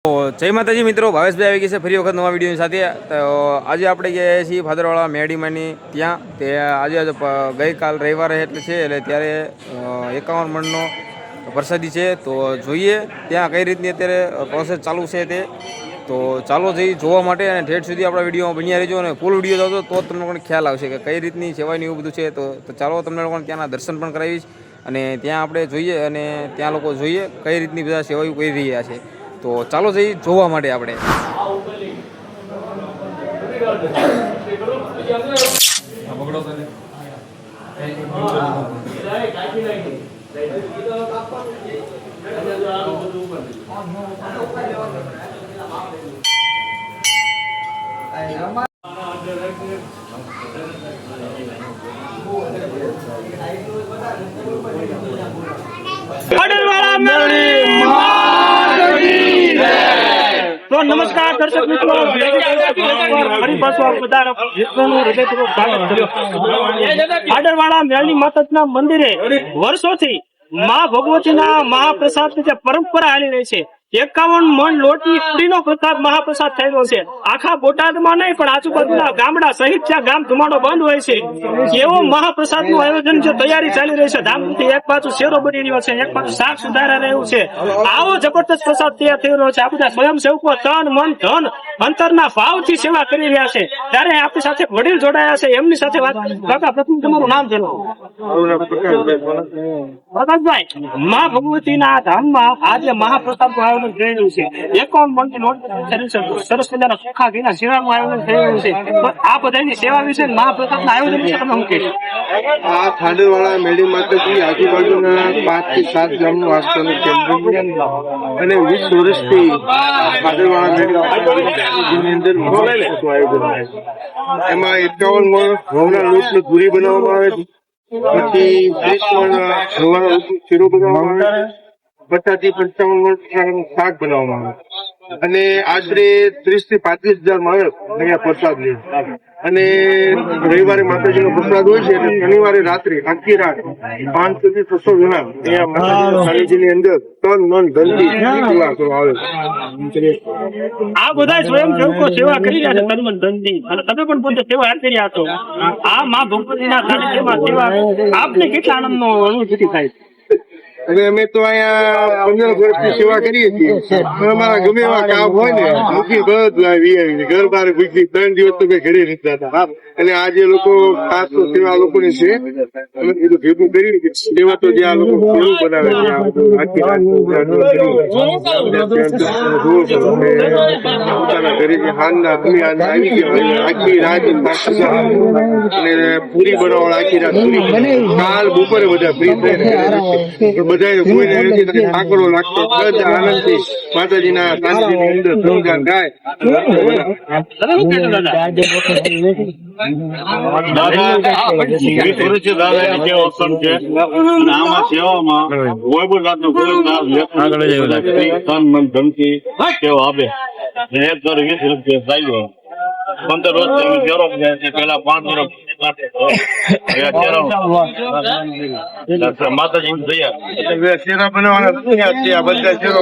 જય માતાજી મિત્રો, ભાવેશભાઈ આવી ગઈ છે ફરી વખત નવા વિડીયોની સાથે। તો આજે આપણે ગયા છીએ ભાદરવાડા મેડીમાંની ત્યાં। તે આજે ગઈકાલ રવિવારે એટલે છે, એટલે ત્યારે 51 મણનો પ્રસાદી છે। તો જોઈએ ત્યાં કઈ રીતની અત્યારે પ્રોસેસ ચાલુ છે તે। તો ચાલો જઈ જોવા માટે અને ઠેઠ સુધી આપણા વિડીયોમાં બન્યા રહેજો અને ફૂલ વિડીયો જોજો તો તમને પણ ખ્યાલ આવશે કે કઈ રીતની સેવાની એવું બધું છે। તો ચાલો તમને લોકોને ત્યાંના દર્શન પણ કરાવીશ અને ત્યાં આપણે જોઈએ અને ત્યાં લોકો જોઈએ કઈ રીતની બધા સેવાઓ કરી રહ્યા છે। તો ચાલો જઈ જોવા માટે આપણે। तो नमस्कार दर्शक मित्रों, आडरवाड़ा मेळनी माता मंदिरे वर्षों थी मां भगवती महाप्रसाद की परंपरा हाली रही है। 51 मण लोटनी पुरीनो प्रसाद महाप्रसाद थयेलो छे। आखा बोटादमां नहीं पण आजुबाजुना गामडा सहित ज्यां गाम धुमाडो बंध होय छे एवो महाप्रसादनुं आयोजन जो तैयारी चाली रही है। धामधूमथी एक बाजु शेरो बनी रह्यो छे, एक बाजु शाक सुधारा रह्युं छे। आवो जबरदस्त प्रसाद तैयार थई रह्यो छे। आ बधा स्वयंसेवको तन मन धन अंतरना भावथी सेवा करी रह्या छे। त्यारे आपणी साथे वडील जोडाया छे, एमनी साथे વાત। કાકા પ્રથમ તમારું નામ જણાવો। પ્રકાશભાઈ, માં ભગવતીના ધામમાં આજે મહાપ્રસાદનું આયોજન થઈ રહ્યું છે। 51 મણની લોટ સરસ મજાના સુખા ઘીના શીરાનું આયોજન થઈ રહ્યું છે। તો આ બધાની સેવા વિશે મહાપ્રસાદના આયોજન વિશે તમે શું કહેશો? આ ખાંડેવાળા મેળી માતાજી આજુબાજુના 5 થી 7 ગામનું આસ્થાનું કેન્દ્ર અને 20 વર્ષથી ખાંડેવાળા મેળી માતાજીની અંદર મહોત્સવનું આયોજન થાય છે। એમાં 51 મણ ઘઉંના લોટની પૂરી બનાવવામાં આવે છે, પછી 30 મણ ઘઉંના લોટનો શીરો બનાવવામાં આવે છે, 50 થી 55 મણ શાક બનાવવામાં આવે છે અને આશરે 30 થી 35,000 માણસ અહીંયા પ્રસાદ લે છે। અને રવિવારે માતાજીનો પ્રસાદ હોય છે એટલે શનિવારે રાત્રે આખી રાત 500 થી 600 જણા અહીંયા માતાજીના સાનિધ્યની અંદર તન મન ધનથી સેવા કરવા આવે છે। આ બધા સ્વયંસેવકો સેવા કરી રહ્યા છે તન મન ધનથી, અને તમે પણ પોતે સેવા કરી રહ્યા છો। આ માં ભગવતીના સાનિધ્યમાં સેવા આપને કેટલા આનંદનો અનુભૂતિ થાય છે? અને અમે તો અહીંયા 15 વર્ષથી સેવા કરીએ છીએ, પણ અમારા ગમે એવા કામ હોય ને મૂકી બધા ઘર બહાર મૂકી 3 દિવસ તો મેં ઘરે નથી જતા। અને આ જે લોકો ખાસ તો સેવા લોકોની છે, અમે કીધું ભેગું કરી સેવા તો જે આ લોકો ઘણું બનાવે છે આખી રાત પોતાના ઘરે જે હાલના તમે આવી ગયા આખી રાત અને પૂરી બનાવવા આખી રાત પૂરી કાલ બપોરે બધા ફ્રી થઈને બધા કોઈને નથી આંકડો લાગતો બધા આનંદથી માતાજીના સાનિધ્યની અંદર શ્રમદાન ગાય। માતાજી શેરા બનાવવાના છે, આ બધા શેરો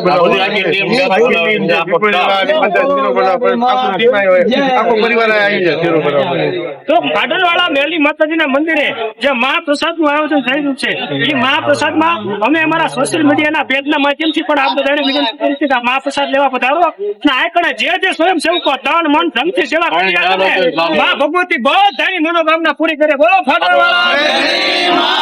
આખો પરિવાર આવી જાય શેરો બનાવવા। તો ભાદરવાડા મેળી માતાજીના મંદિરે જે મહાપ્રસાદનું આયોજન થઈ રહ્યું છે, એ મહાપ્રસાદમાં અમે અમારા સોશિયલ મીડિયાના પેજના માધ્યમથી પણ આપ બધાને વિનંતી કરી છે કે મહાપ્રસાદ લેવા પધારો અને આ કણે જે સ્વયંસેવકો તન મન ધનથી સેવા કરી રહ્યા છે, મા ભગવતી બધાની મનોકામના પૂરી કરે। બોલો ભાદરવાડા।